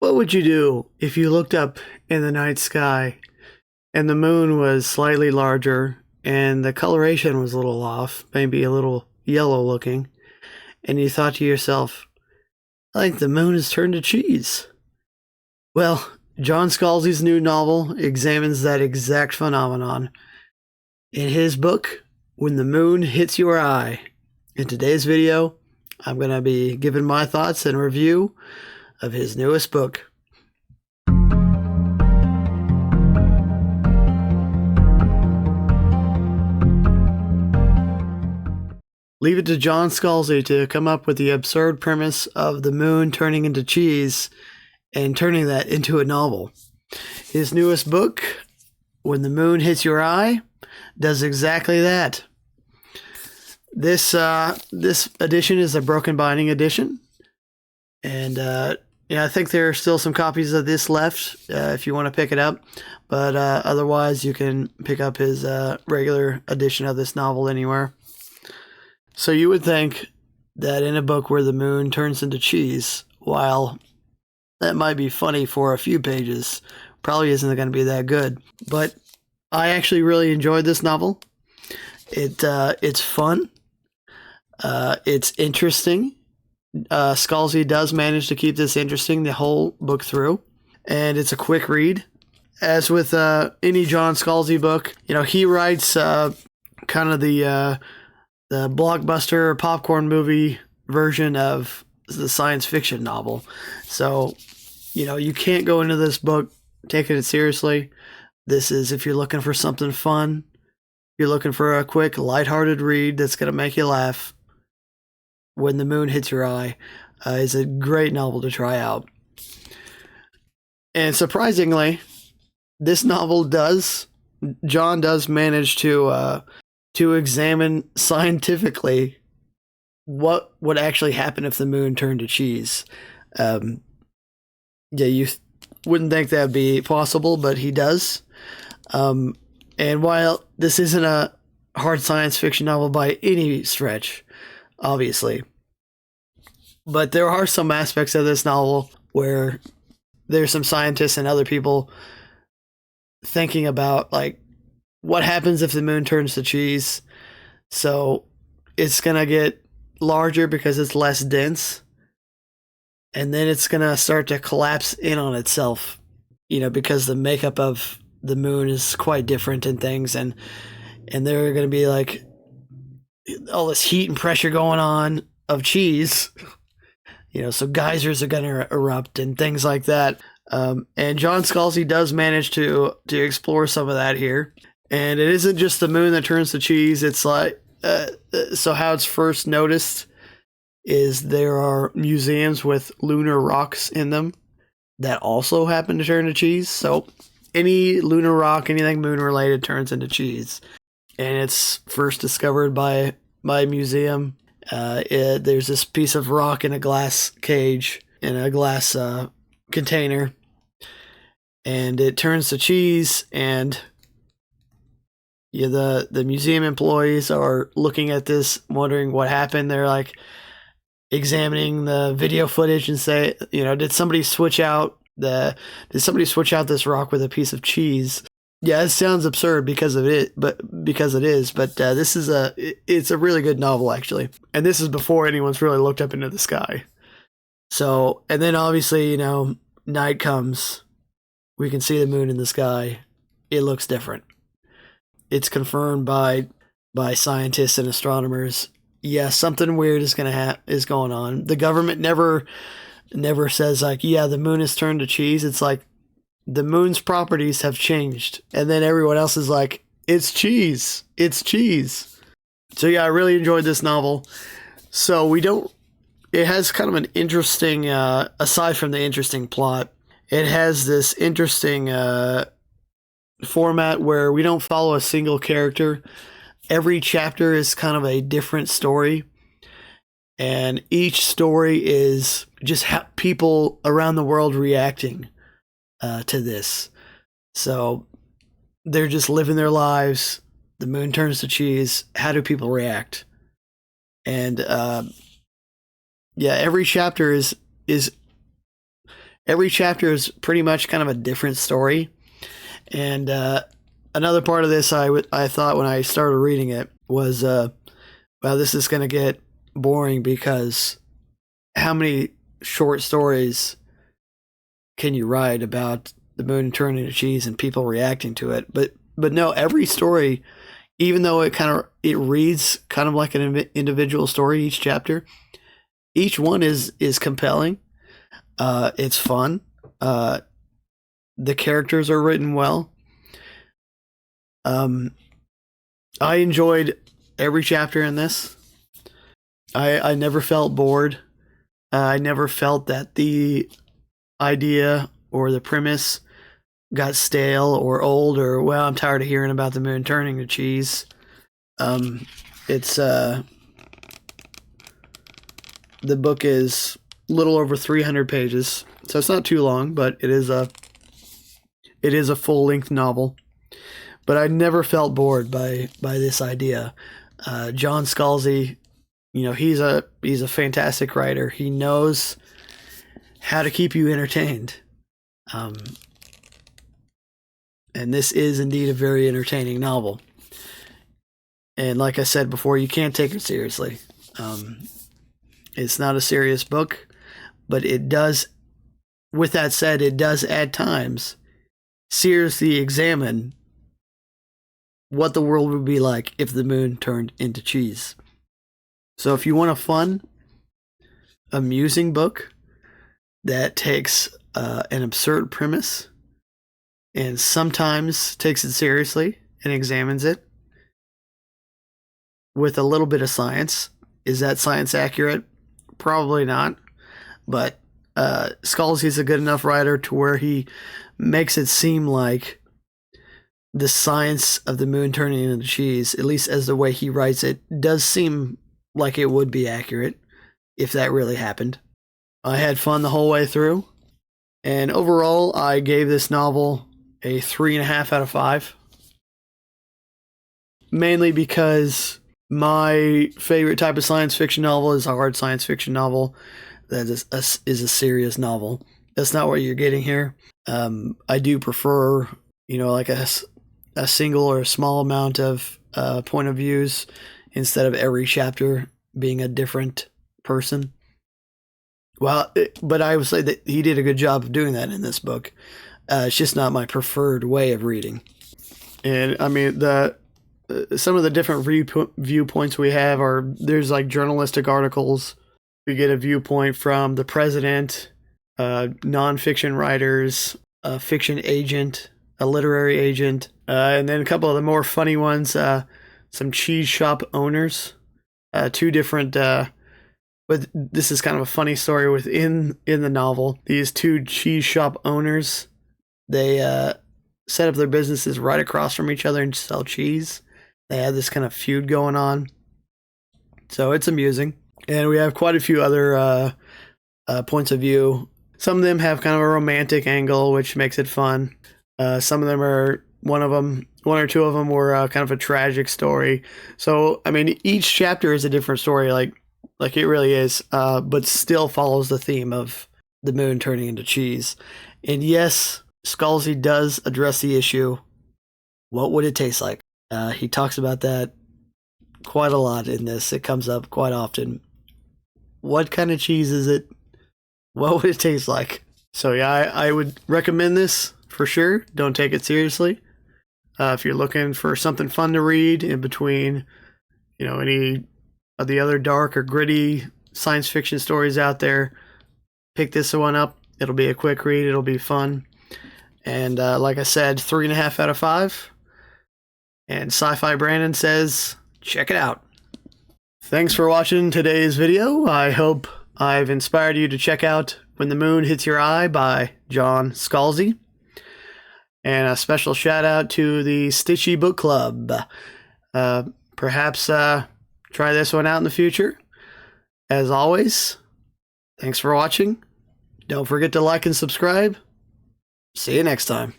What would you do if you looked up in the night sky and the moon was slightly larger and the coloration was a little off, maybe a little yellow looking, and you thought to yourself, I think the moon has turned to cheese? Well, John Scalzi's new novel examines that exact phenomenon. In his book, When the Moon Hits Your Eye. In today's video, I'm going to be giving my thoughts and review of his newest book. Leave it to John Scalzi to come up with the absurd premise of the moon turning into cheese and turning that into a novel. His newest book, When the Moon Hits Your Eye, does exactly that. This edition is a broken binding edition, and I think there are still some copies of this left if you want to pick it up, but otherwise you can pick up his regular edition of this novel anywhere. So you would think that in a book where the moon turns into cheese, while that might be funny for a few pages, probably isn't going to be that good. But I actually really enjoyed this novel. It's fun. It's interesting. Scalzi does manage to keep this interesting the whole book through, and it's a quick read. As with any John Scalzi book, he writes kind of the blockbuster popcorn movie version of the science fiction novel. So, you can't go into this book taking it seriously. This is if you're looking for something fun, you're looking for a quick, lighthearted read that's going to make you laugh. When the Moon Hits Your Eye is a great novel to try out. And surprisingly, this novel John does manage to examine scientifically what would actually happen if the moon turned to cheese. You wouldn't think that'd be possible, but he does. And while this isn't a hard science fiction novel by any stretch, obviously, but there are some aspects of this novel where there's some scientists and other people thinking about, like, what happens if the moon turns to cheese. So it's going to get larger because it's less dense, and then it's going to start to collapse in on itself, because the makeup of the moon is quite different and things, and there are going to be like all this heat and pressure going on of cheese, so geysers are going to erupt and things like that. And John Scalzi does manage to explore some of that here. And it isn't just the moon that turns to cheese. It's like, so how it's first noticed is there are museums with lunar rocks in them that also happen to turn to cheese. So any lunar rock, anything moon related turns into cheese. And it's first discovered by a museum. There's this piece of rock in a glass cage, in a glass container, and it turns to cheese. And the museum employees are looking at this, wondering what happened. They're like examining the video footage and say, did somebody switch out this rock with a piece of cheese? Yeah, it sounds absurd because of it, because it is. But this is it's a really good novel, actually. And this is before anyone's really looked up into the sky. So, and then obviously, night comes. We can see the moon in the sky. It looks different. It's confirmed by scientists and astronomers. Yeah, something weird is going on. The government never says, like, yeah, the moon has turned to cheese. It's like the moon's properties have changed, and then everyone else is like, it's cheese. It's cheese. So yeah, I really enjoyed this novel. So it has kind of an interesting, aside from the interesting plot, it has this interesting format where we don't follow a single character. Every chapter is kind of a different story, and each story is just people around the world reacting to this. So they're just living their lives. The moon turns to cheese. How do people react? And every chapter is Every chapter is pretty much kind of a different story. And another part of this I thought when I started reading it was, well, this is going to get boring because how many short stories can you write about the moon turning into cheese and people reacting to it? But no, every story, even though it reads kind of like an individual story, each chapter, each one is compelling. It's fun. The characters are written well. I enjoyed every chapter in this. I never felt bored. I never felt that the idea or the premise got stale or old or, well, I'm tired of hearing about the moon turning to cheese. It's the book is a little over 300 pages, so it's not too long, but it is a full-length novel. But I never felt bored by this idea. John Scalzi, he's a fantastic writer. He knows how to keep you entertained. And this is indeed a very entertaining novel. And like I said before, you can't take it seriously. It's not a serious book, but it does, with that said, it does at times seriously examine what the world would be like if the moon turned into cheese. So if you want a fun, amusing book that takes an absurd premise and sometimes takes it seriously and examines it with a little bit of science. Is that science accurate? Probably not. But Scalzi is a good enough writer to where he makes it seem like the science of the moon turning into cheese, at least as the way he writes it, does seem like it would be accurate if that really happened. I had fun the whole way through. And overall, I gave this novel a 3.5 out of 5. Mainly because my favorite type of science fiction novel is a hard science fiction novel that is a serious novel. That's not what you're getting here. I do prefer, like a single or a small amount of point of views instead of every chapter being a different person. Well, but I would say that he did a good job of doing that in this book. It's just not my preferred way of reading. And I mean, some of the different viewpoints we have there's like journalistic articles. We get a viewpoint from the president, nonfiction writers, a fiction agent, a literary agent, and then a couple of the more funny ones, some cheese shop owners, 2 different, but this is kind of a funny story within the novel. These 2 cheese shop owners, they set up their businesses right across from each other and sell cheese. They had this kind of feud going on. So it's amusing. And we have quite a few other points of view. Some of them have kind of a romantic angle, which makes it fun. Some of them are, one or two of them were kind of a tragic story. So, I mean, each chapter is a different story, like it really is, but still follows the theme of the moon turning into cheese. And yes, Scalzi does address the issue. What would it taste like? He talks about that quite a lot in this. It comes up quite often. What kind of cheese is it? What would it taste like? So yeah, I would recommend this for sure. Don't take it seriously. If you're looking for something fun to read in between, any of the other dark or gritty science fiction stories out there, pick this one up. It'll be a quick read. It'll be fun. And like I said, 3.5 out of 5. And Sci-Fi.Brandon says, check it out. Thanks for watching today's video. I hope I've inspired you to check out When the Moon Hits Your Eye by John Scalzi. And a special shout out to the Stitchy Book Club. Perhaps try this one out in the future. As always, thanks for watching. Don't forget to like and subscribe. See you next time.